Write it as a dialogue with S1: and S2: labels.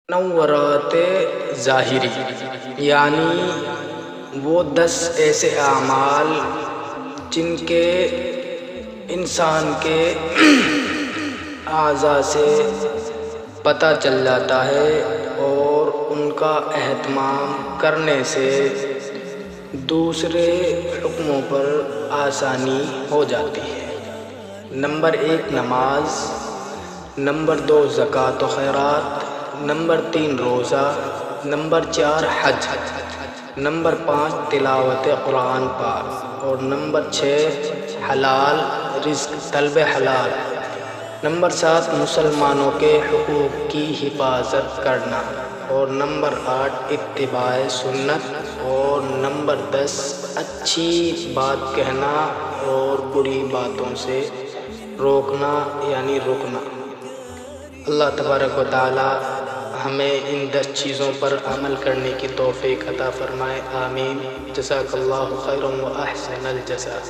S1: منورات ظاہری، یعنی وہ 10 ایسے اعمال جن کے انسان کے اعضاء سے پتہ چل جاتا ہے اور ان کا اہتمام کرنے سے دوسرے حکموں پر آسانی ہو جاتی ہے۔ نمبر 1 نماز، نمبر 2 زکوٰۃ و خیرات، نمبر 3 روزہ، نمبر 4 حج، نمبر 5 تلاوت قرآن پاک، اور نمبر 6 حلال رزق، طلب حلال، نمبر 7 مسلمانوں کے حقوق کی حفاظت کرنا، اور نمبر 8 اتباع سنت، اور نمبر 10 اچھی بات کہنا اور بری باتوں سے روکنا یعنی رکنا۔ اللہ تبارک و تعالی ہمیں ان 10 چیزوں پر عمل کرنے کی توفیق عطا فرمائے، آمین۔ جزاک اللہ خیرا و احسن الجزاء۔